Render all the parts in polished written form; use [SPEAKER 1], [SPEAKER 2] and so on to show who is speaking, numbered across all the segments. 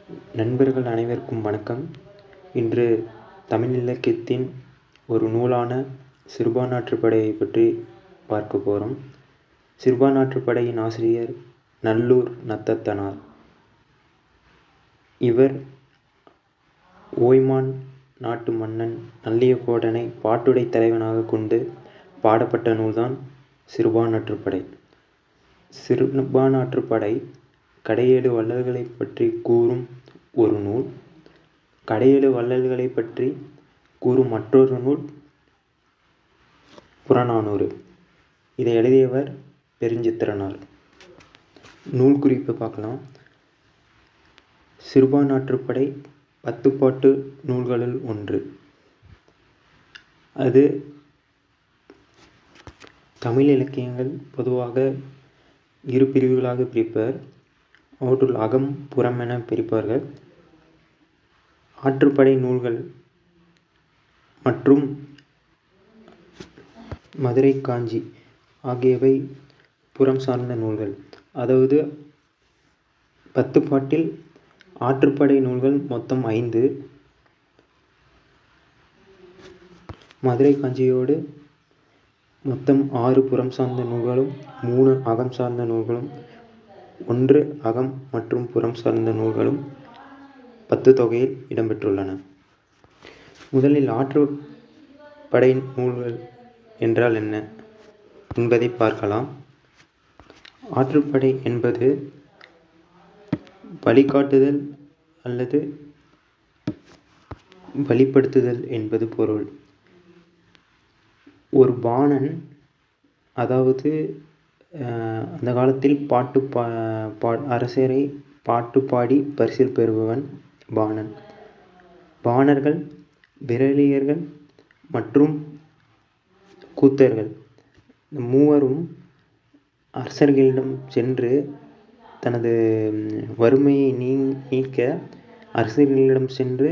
[SPEAKER 1] நண்பர்கள் அனைவருக்கும் வணக்கம். இன்று தமிழ் இலக்கியத்தின் ஒரு நூலான சிறுபான்றாற்றுப்படையை பற்றி பார்க்க போகிறோம். சிறுபான்றாற்றுப்படையின் ஆசிரியர் நல்லூர் நத்தத்தனார். இவர் ஓய்மான் நாட்டு மன்னன் நல்லியக்கோடனை பாட்டுடை தலைவனாக கொண்டு பாடப்பட்ட நூல்தான் சிறுபான்றாற்றுப்படை. சிறுபான்றாற்றுப்படை கடையேழு வள்ளல்களை பற்றி கூறும் ஒரு நூல். கடையேழு வள்ளல்களை பற்றி கூறும் மற்றொரு நூல் புறநானூறு. இதை எழுதியவர் பெருஞ்சித்திரனார். நூல் குறிப்பு பார்க்கலாம். சிறுபான்றாற்றுப்படை 10 பாட்டு நூல்களுள் ஒன்று. அது தமிழ் இலக்கியங்கள் பொதுவாக இரு பிரிவுகளாக பிரிப்பர். அவற்றுள் அகம் புறம் என பிரிப்பார்கள். ஆற்றுப்படை நூல்கள் மற்றும் மதுரை காஞ்சி ஆகியவை புறம் சார்ந்த நூல்கள். அதாவது 10 பாட்டில் ஆற்றுப்படை நூல்கள் மொத்தம் 5. மதுரை காஞ்சியோடு மொத்தம் 6 புறம் சார்ந்த நூல்களும் 3 அகம் சார்ந்த நூல்களும் 1 அகம் மற்றும் புறம் சார்ந்த நூல்களும் 10 தொகையில் இடம்பெற்றுள்ளன. முதலில் ஆற்றுப்படை நூல்கள் என்றால் என்ன என்பதை பார்க்கலாம். ஆற்றுப்படை என்பது வழிகாட்டுதல் அல்லது வழிப்படுத்துதல் என்பது பொருள். ஒரு பாணன், அதாவது அந்த காலத்தில் அரசரை பாட்டு பாடி பரிசில் பெறுபவன் பாணன். பாணர்கள், விரலியர்கள் மற்றும் கூத்தர்கள் மூவரும் அரசர்களிடம் சென்று தனது வறுமையை நீக்க அரசர்களிடம் சென்று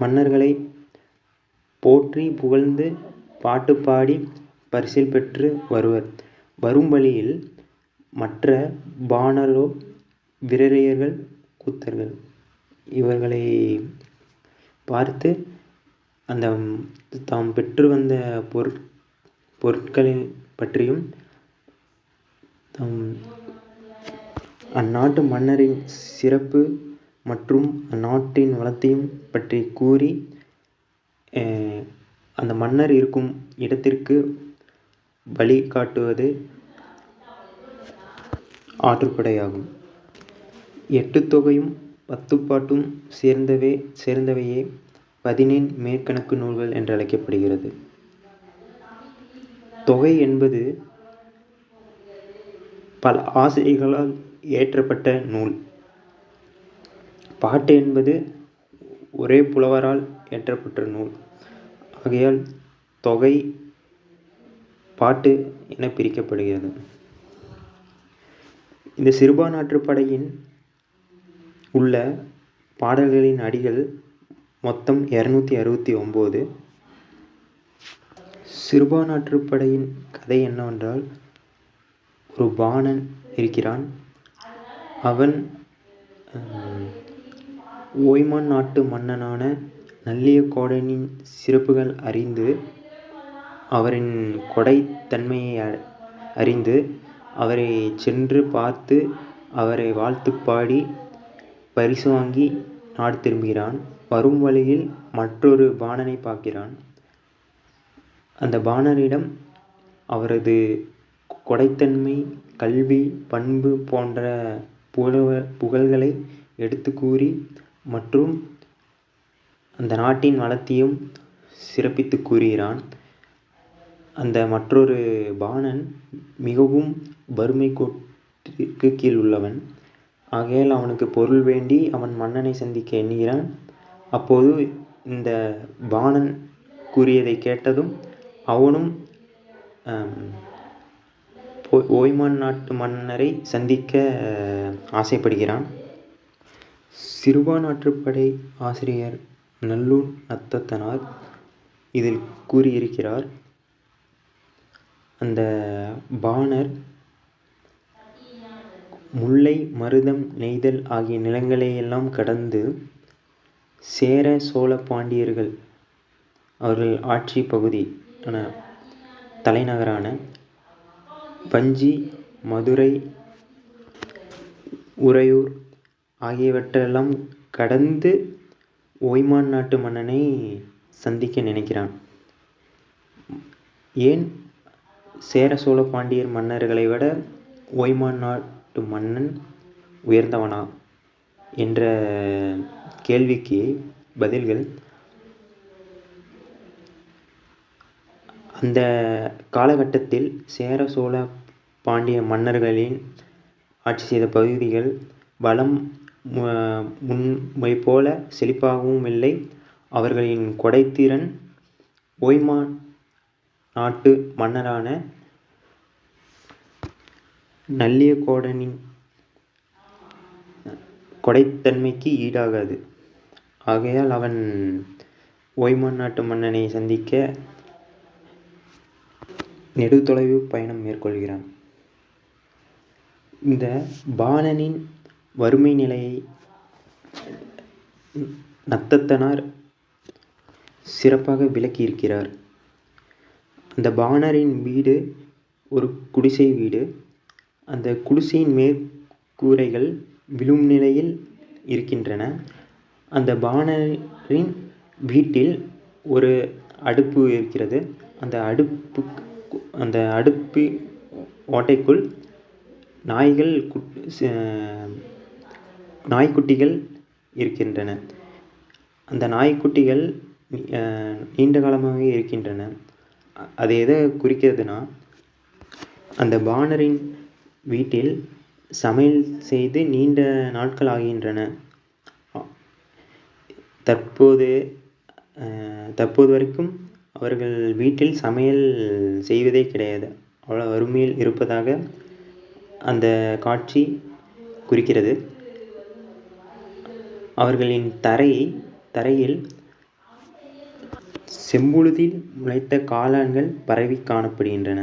[SPEAKER 1] மன்னர்களை போற்றி புகழ்ந்து பாட்டு பாடி பரிசில் பெற்று வருவர். வரும் வழியில் மற்ற பாணரோ, விரலியர்கள், கூத்தர்கள் இவர்களை பார்த்து அந்த தாம் பெற்று வந்த பொருட்களின் பற்றியும் அந்நாட்டு மன்னரின் சிறப்பு மற்றும் அந்நாட்டின் வளத்தையும் பற்றி கூறி அந்த மன்னர் இருக்கும் இடத்திற்கு வழி காட்டுவது ஆற்றுப்படையாகும். 8 தொகையும் 10 பாட்டும் சேர்ந்தவையே 14 மேற்கணக்கு நூல்கள் என்று அழைக்கப்படுகிறது. தொகை என்பது பல ஆசிரியர்களால் இயற்றப்பட்ட நூல். பாட்டு என்பது ஒரே புலவரால் இயற்றப்பட்ட நூல். ஆகையால் தொகை பாட்டு என பிரிக்கப்படுகிறது. இந்த சிறுபான்றாற்றுப்படையின் உள்ள பாடல்களின் அடிகள் மொத்தம் 269. சிறுபான்றாற்றுப்படையின் கதை என்னவென்றால், ஒரு பாணன் இருக்கிறான். அவன் ஓய்மான் நாட்டு மன்னனான நல்லியக்கோடனின் சிறப்புகள் அறிந்து, அவரின் கொடைத்தன்மையை அறிந்து, அவரை சென்று பார்த்து அவரை வாழ்த்து பாடி பரிசு வாங்கி நாடு திரும்புகிறான். வரும் வழியில் மற்றொரு பாணனை பார்க்கிறான். அந்த பாணரிடம் அவரது கொடைத்தன்மை, கல்வி, பண்பு போன்ற புகழ்களை எடுத்து கூறி மற்றும் அந்த நாட்டின் வளத்தையும் சிறப்பித்து கூறுகிறான். அந்த மற்றொரு பாணன் மிகவும் வறுமை கோட்டிற்கு கீழ் உள்ளவன். ஆகையால் அவனுக்கு பொருள் வேண்டி அவன் மன்னனை சந்திக்க எண்ணுகிறான். அப்போது இந்த பாணன் கூறியதை கேட்டதும் அவனும் ஓய்மான் நாட்டு மன்னரை சந்திக்க ஆசைப்படுகிறான். சிறுபான்றாற்றுப்படை ஆசிரியர் நல்லூர் நத்தத்தனார் இதில் கூறியிருக்கிறார், அந்த பாணர் முல்லை, மருதம், நெய்தல் ஆகிய நிலங்களையெல்லாம் கடந்து சேர, சோழ, பாண்டியர்கள் அவர்கள் ஆட்சி பகுதியான தலைநகரான வஞ்சி, மதுரை, உறையூர் ஆகியவற்றையெல்லாம் கடந்து ஒய்மான் நாட்டு மன்னனை சந்திக்க நினைக்கிறான். ஏன் சேர, சோழ, பாண்டியர் மன்னர்களை விட ஒய்மான் நாட்டு மன்னன் உயர்ந்தவனா என்ற கேள்விக்கு பதில்கள் அந்த காலகட்டத்தில் சேர, சோழ, பாண்டிய மன்னர்களின் ஆட்சி செய்த பகுதிகள் வளம் முன்பை போல செழிப்பாகவும் இல்லை. அவர்களின் கொடைத்திறன் ஒய்மான் நாட்டு மன்னரான நல்லியக்கோடனின் கொடைத்தன்மைக்கு ஈடாகாது. ஆகையால் அவன் ஒய்மான் நாட்டு மன்னனை சந்திக்க நெடுதொலைவு பயணம் மேற்கொள்கிறான். இந்த பாணனின் வறுமை நிலையை நத்தத்தனார் சிறப்பாக விளக்கியிருக்கிறார். அந்த பாணரின் வீடு ஒரு குடிசை வீடு. அந்த குடிசையின் மேற்கூரைகள் விழும் நிலையில் இருக்கின்றன. அந்த பாணரின் வீட்டில் ஒரு அடுப்பு இருக்கிறது. அந்த அடுப்பு ஓட்டைக்குள் நாய்க்குட்டிகள் இருக்கின்றன. அந்த நாய்க்குட்டிகள் நீண்ட காலமாக இருக்கின்றன. அது எதை குறிக்கிறதுனா, அந்த பாணரின் வீட்டில் சமையல் செய்து நீண்ட நாட்கள் ஆகின்றன. தற்போது வரைக்கும் அவர்கள் வீட்டில் சமையல் செய்வதே கிடையாது. அவ்வளோ வறுமையில் இருப்பதாக அந்த காட்சி குறிக்கிறது. அவர்களின் தரையில் செம்புழுதியில் முளைத்த காளான்கள் பரவி காணப்படுகின்றன.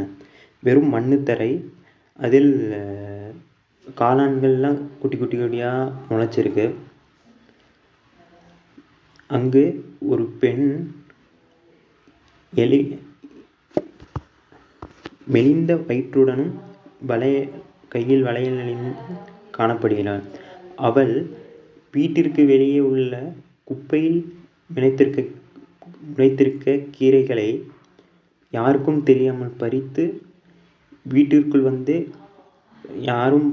[SPEAKER 1] வெறும் மண்ணுத்தரை, அதில் காளான்கள்லாம் குட்டி குட்டியாக முளைச்சிருக்கு. அங்கு ஒரு பெண் மெலிந்த வயிற்றுடனும் கையில் வளையல் அணிந்து காணப்படுகிறாள். அவள் வீட்டிற்கு வெளியே உள்ள குப்பையில் முளைத்திருக்க கீரைகளை யாருக்கும் தெரியாமல் பறித்து வீட்டிற்குள் வந்து யாரும்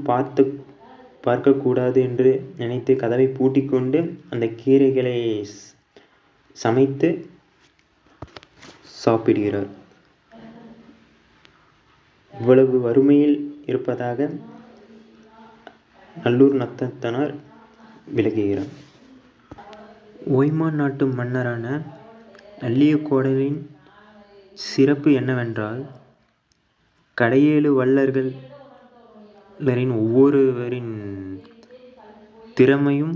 [SPEAKER 1] பார்க்கக்கூடாது என்று நினைத்து கதவை பூட்டிக்கொண்டு அந்த கீரைகளை சமைத்து சாப்பிடுகிறார். இவ்வளவு வறுமையில் இருப்பதாக நல்லூர் நத்தத்தனார் விளக்குகிறார். ஒய்மான் நாட்டு மன்னரான நல்லியக்கோடனின் சிறப்பு என்னவென்றால், கடையேழு வள்ளல்களின் ஒவ்வொருவரின் திறமையும்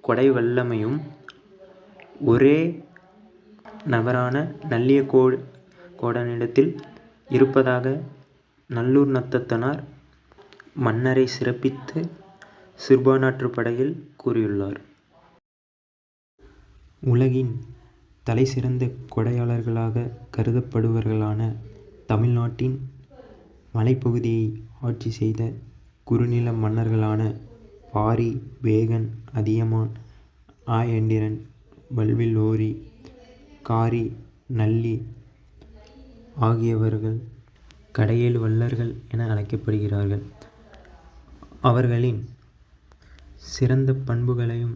[SPEAKER 1] கொடை வல்லமையும் ஒரே நபரான நல்லியக்கோடனிடத்தில் இருப்பதாக நல்லூர் நத்தத்தனார் மன்னரை சிறப்பித்து சிறுபானாற்றுப்படையில் கூறியுள்ளார். உலகின் தலைசிறந்த கொடையாளர்களாக கருதப்படுபவர்களான தமிழ்நாட்டின் மலைப்பகுதியை ஆட்சி செய்த குறுநில மன்னர்களான பாரி, பேகன், அதியமான், ஆயண்டிரன், வல்வில் ஓரி, காரி, நல்லி ஆகியவர்கள் கடையேழு வள்ளல்கள் என அழைக்கப்படுகிறார்கள். அவர்களின் சிறந்த பண்புகளையும்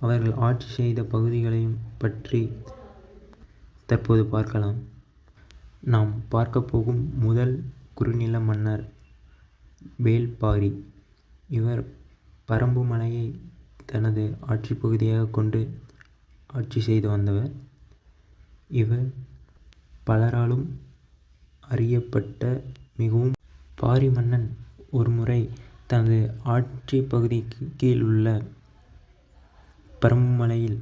[SPEAKER 1] அவர்கள் ஆட்சி செய்த பகுதிகளையும் பற்றி தற்போது பார்க்கலாம். நாம் பார்க்க போகும் முதல் குறுநில மன்னர் வேள்பாரி. இவர் பரம்பு மலையை தனது ஆட்சி பகுதியாக கொண்டு ஆட்சி செய்து வந்தவர். இவர் பலராலும் அறியப்பட்ட மிகவும் பாரி மன்னன் ஒருமுறை தனது ஆட்சி பகுதிக்கு கீழ் உள்ள பரம்பு மலையில்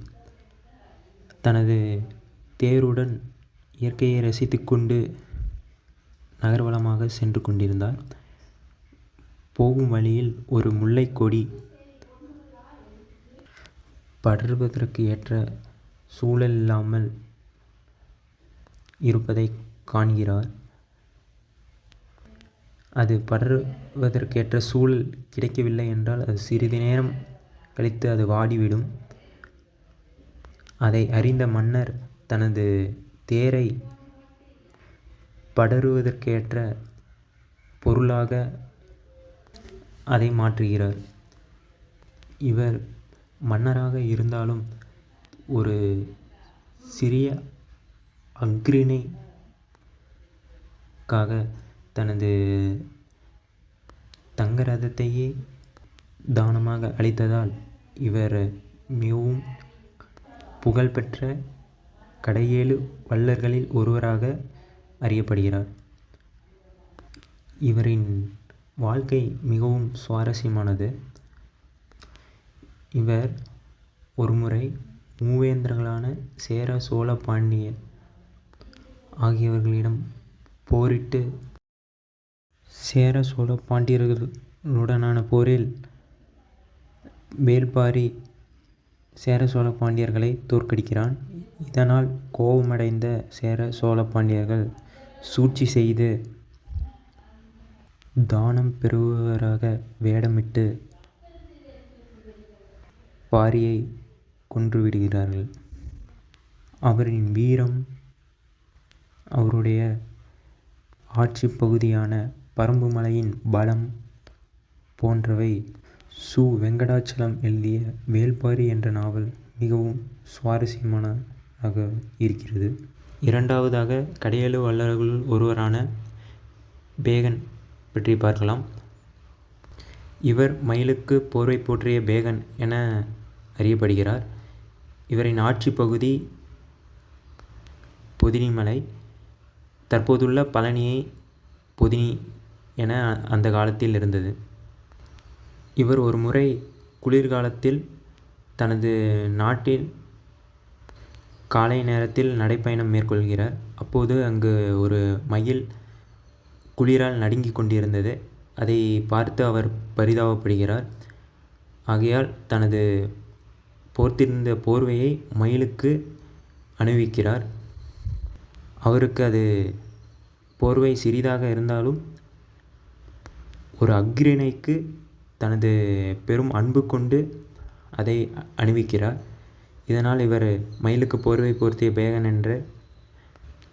[SPEAKER 1] தனது தேருடன் இயற்கையை ரசித்து கொண்டு நகர்வலமாக சென்று கொண்டிருந்தார். போகும் வழியில் ஒரு முல்லைக் கொடி படர்வதற்கு ஏற்ற சூழலில்லாமல் இருப்பதைக் காண்கிறார். அது படர்வதற்கேற்ற சூழல் கிடைக்கவில்லை என்றால் அது சிறிது நேரம் கழித்து அது வாடிவிடும். அதை அறிந்த மன்னர் தனது தேரை படருவதற்கேற்ற பொருளாக அதை மாற்றுகிறார். இவர் மன்னராக இருந்தாலும் ஒரு சிறிய அஃறிணைக்காக தனது தங்க ரதத்தையே தானமாக அளித்ததால் இவர் மிகவும் புகழ்பெற்ற கடையேழு வள்ளல்களில் ஒருவராக அறியப்படுகிறார். இவரின் வாழ்க்கை மிகவும் சுவாரஸ்யமானது. இவர் ஒருமுறை மூவேந்தர்களான சேர, சோழ, பாண்டிய ஆகியவர்களிடம் போரிட்டு சேர, சோழ, பாண்டியர்களுடனான போரில் வேல்பாரி சேர, சோழ, பாண்டியர்களை தோற்கடிக்கிறான். இதனால் கோபமடைந்த சேர, சோழ, பாண்டியர்கள் சூழ்ச்சி செய்து தானம் பெறுபவராக வேடமிட்டு பாரியை கொன்றுவிடுகிறார்கள். அவரின் வீரம், அவருடைய ஆட்சி பகுதியான பறம்பு மலையின் பலம் போன்றவை சு. வெங்கடாச்சலம் எழுதிய வேல்பாரி என்ற நாவல் மிகவும் சுவாரஸ்யமானதாக இருக்கிறது. இரண்டாவதாக கடையேழு வள்ளல்களுள் ஒருவரான பேகன் பற்றி பார்க்கலாம். இவர் மயிலுக்கு போர்வை போற்றிய பேகன் என அறியப்படுகிறார். இவரின் ஆட்சி பகுதி பொதினிமலை, தற்போதுள்ள பழனியை பொதினி என அந்த காலத்தில் இருந்தது. இவர் ஒரு முறை குளிர்காலத்தில் தனது நாட்டில் காலை நேரத்தில் நடைப்பயணம் மேற்கொள்கிறார். அப்போது அங்கு ஒரு மயில் குளிரால் நடுங்கிக் கொண்டிருந்தது. அதை பார்த்து அவர் பரிதாபப்படுகிறார். ஆகையால் தனது போர்த்திருந்த போர்வையை மயிலுக்கு அணிவிக்கிறார். அவருக்கு அது போர்வை சிறிதாக இருந்தாலும் ஒரு அஃறிணைக்கு தனது பெரும் அன்பு கொண்டு அதை அணிவிக்கிறார். இதனால் இவர் மயிலுக்கு போர்வை போர்த்திய பேகன் என்று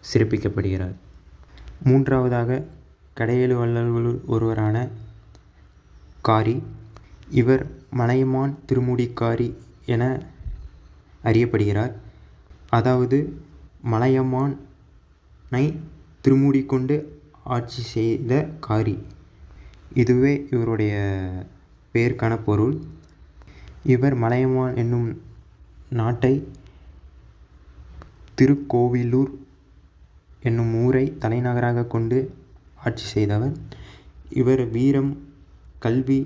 [SPEAKER 1] சிறப்பிக்கப்படுகிறார். மூன்றாவதாக கடையேழு வள்ளல்களுள் ஒருவரான காரி. இவர் மலையமான் திருமுடிக்காரி என அறியப்படுகிறார். அதாவது மலையமானை திருமுடி கொண்டு ஆட்சி செய்த காரி. இதுவே இவருடைய பெயருக்கான பொருள். இவர் மலையமான் என்னும் நாட்டை திருக்கோவிலூர் என்னும் ஊரை தலைநகராக கொண்டு ஆட்சி செய்தவர். இவர் வீரம், கல்வி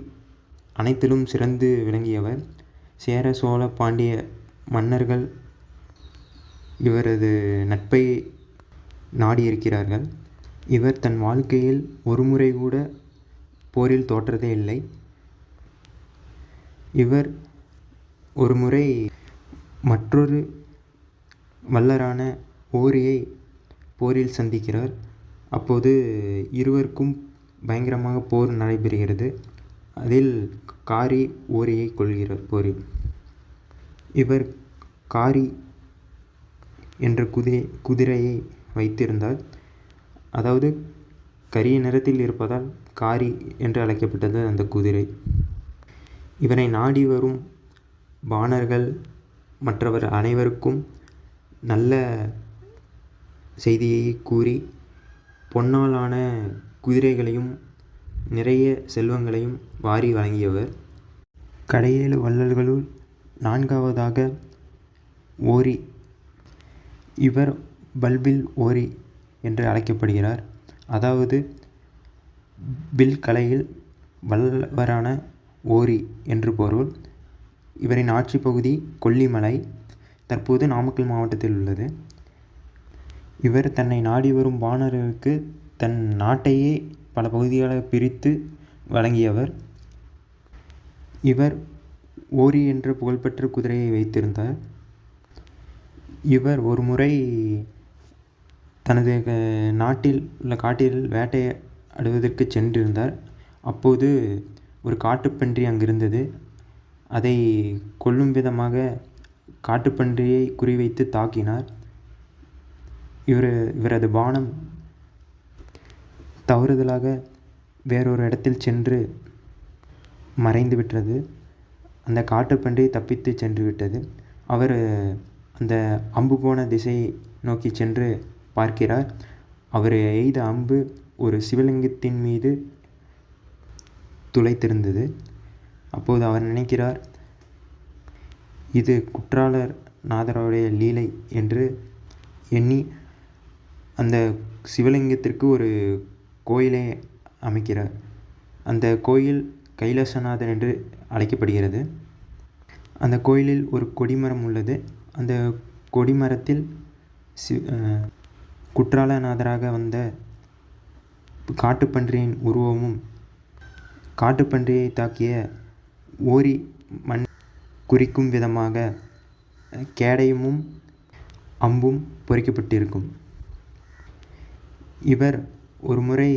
[SPEAKER 1] அனைத்திலும் சிறந்து விளங்கியவர். சேர, சோழ, பாண்டிய மன்னர்கள் இவரது நட்பை நாடியிருக்கிறார்கள். இவர் தன் வாழ்க்கையில் ஒருமுறை கூட போரில் தோற்றதே இல்லை. இவர் ஒருமுறை மற்றொரு வள்ளலான ஓரியை போரில் சந்திக்கிறார். அப்போது இருவருக்கும் பயங்கரமாக போர் நடைபெறுகிறது. அதில் காரி ஓரியை கொல்கிறார் போரில். இவர் காரி என்ற குதிரையை வைத்திருந்தார். அதாவது கரிய நிறத்தில் இருப்பதால் காரி என்று அழைக்கப்பட்டது அந்த குதிரை. இவரை நாடி வரும் வானர்கள் மற்றவர் அனைவருக்கும் நல்ல செய்தியை கூறி பொன்னாலான குதிரைகளையும் நிறைய செல்வங்களையும் வாரி வழங்கியவர். கடையேழு வள்ளல்களுள் நான்காவதாக ஓரி. இவர் பல்வில் ஓரி என்று அழைக்கப்படுகிறார். அதாவது வில் கலையில் வல்லவரான ஓரி என்று பொருள். இவரின் ஆட்சி பகுதி கொல்லிமலை, தற்போது நாமக்கல் மாவட்டத்தில் உள்ளது. இவர் தன்னை நாடி வரும் வானர்களுக்கு தன் நாட்டையே பல பகுதிகளாக பிரித்து வழங்கியவர். இவர் ஓரி என்ற புகழ்பெற்ற குதிரையை வைத்திருந்தார். இவர் ஒரு முறை தனது நாட்டில் உள்ள காட்டில் வேட்டையாடுவதற்கு சென்றிருந்தார். அப்போது ஒரு காட்டுப்பன்றி அங்கிருந்தது. அதை கொல்லும் விதமாக காட்டுப்பன்றியை குறிவைத்து தாக்கினார். இவரது பானம் தவறுதலாக வேறொரு இடத்தில் சென்று மறைந்து விட்டது. அந்த காட்டுப்பன்றி தப்பித்து சென்று விட்டது. அவர் அந்த அம்பு போன திசையை நோக்கி சென்று பார்க்கிறார். அவர் எய்த அம்பு ஒரு சிவலிங்கத்தின் மீது துளைத்திருந்தது. அப்போது அவர் நினைக்கிறார், இது குற்றாலர் நாதருடைய லீலை என்று எண்ணி அந்த சிவலிங்கத்திற்கு ஒரு கோயிலை அமைக்கிறார். அந்த கோயில் கைலாசநாதர் என்று அழைக்கப்படுகிறது. அந்த கோயிலில் ஒரு கொடிமரம் உள்ளது. அந்த கொடிமரத்தில் குற்றாலநாதராக வந்த காட்டுப்பன்றியின் உருவமும் காட்டுப்பன்றியை தாக்கிய ஓரி மண் குறிக்கும் விதமாக கேடயமும் அம்பும் பொறிக்கப்பட்டிருக்கும். இவர் ஒரு முறை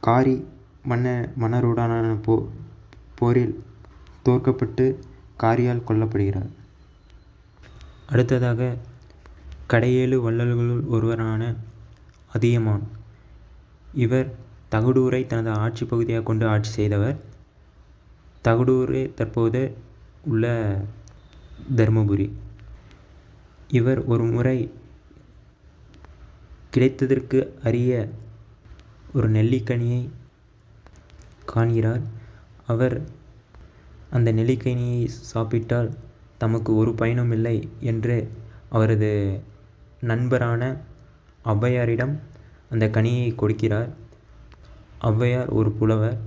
[SPEAKER 1] காரி மன்னருடனான போரில் தோற்கப்பட்டு காரியால் கொல்லப்படுகிறார். அடுத்ததாக கடையேழு வள்ளல்களுள் ஒருவரான அதியமான். இவர் தகடூரை தனது ஆட்சி பகுதியாக கொண்டு ஆட்சி செய்தவர். தகடூரே தற்போது உள்ள தர்மபுரி. இவர் ஒரு முறை கிடைத்ததற்கு அரிய ஒரு நெல்லிக்கனியை காண்கிறார். அவர் அந்த நெல்லிக்கனியை சாப்பிட்டால் தமக்கு ஒரு பயனும் இல்லை என்று அவரது நண்பரான ஔவையாரிடம் அந்த கனியை கொடுக்கிறார். ஔவையார் ஒரு புலவர்.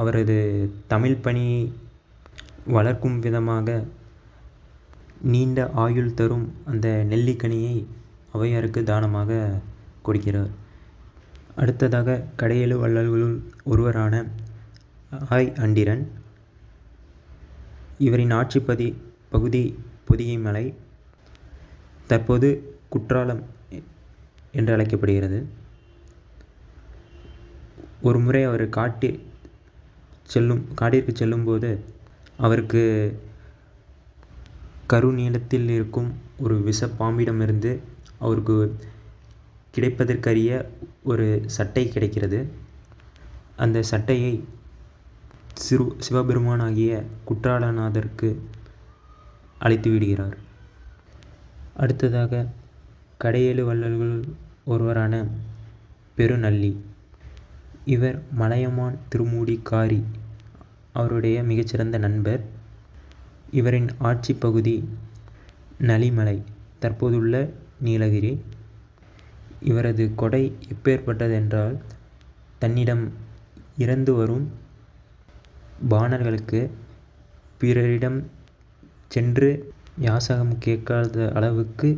[SPEAKER 1] அவரது தமிழ் பணியை வளர்க்கும் விதமாக நீண்ட ஆயுள் தரும் அந்த நெல்லிக்கனியை ஔவையாருக்கு தானமாக கொடுக்கிறார். அடுத்ததாக கடையேழு வள்ளல்களுள் ஒருவரான ஆய் அண்டிரன். இவரின் ஆட்சி பகுதி பொதிகை மலை, தற்போது குற்றாலம் என்று அழைக்கப்படுகிறது. ஒரு முறை அவர் காட்டிற்கு செல்லும்போது அவருக்கு கருநீளத்தில் இருக்கும் ஒரு விஷ பாம்பிடமிருந்து அவருக்கு கிடைப்பதற்கரிய ஒரு சட்டை கிடைக்கிறது. அந்த சட்டையை சிவபெருமானாகிய குற்றாலநாதருக்கு அளித்து விடுகிறார். அடுத்ததாக கடையேழு வள்ளல்கள் ஒருவரான பெருநள்ளி. இவர் மலையமான் திருமூடி காரி அவருடைய மிகச்சிறந்த நண்பர். இவரின் ஆட்சி பகுதி நளிமலை, தற்போதுள்ள நீலகிரி. இவரது கொடை எப்பேற்பட்டதென்றால், தன்னிடம் இறந்து வரும் பாணர்களுக்கு பிறரிடம் சென்று யாசகம் கேட்காத அளவுக்கு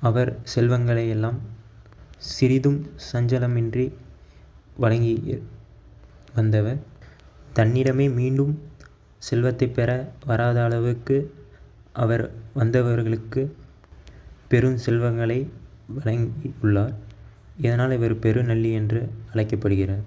[SPEAKER 1] அவர் செல்வங்களை எல்லாம் சிறிதும் சஞ்சலமின்றி வழங்கி வந்தவர். தன்னிடமே மீண்டும் செல்வத்தை பெற வராத அளவுக்கு அவர் வந்தவர்களுக்கு பெரும் செல்வங்களை வழங்கியுள்ளார். இதனால் இவர் பெருநள்ளி என்று அழைக்கப்படுகிறார்.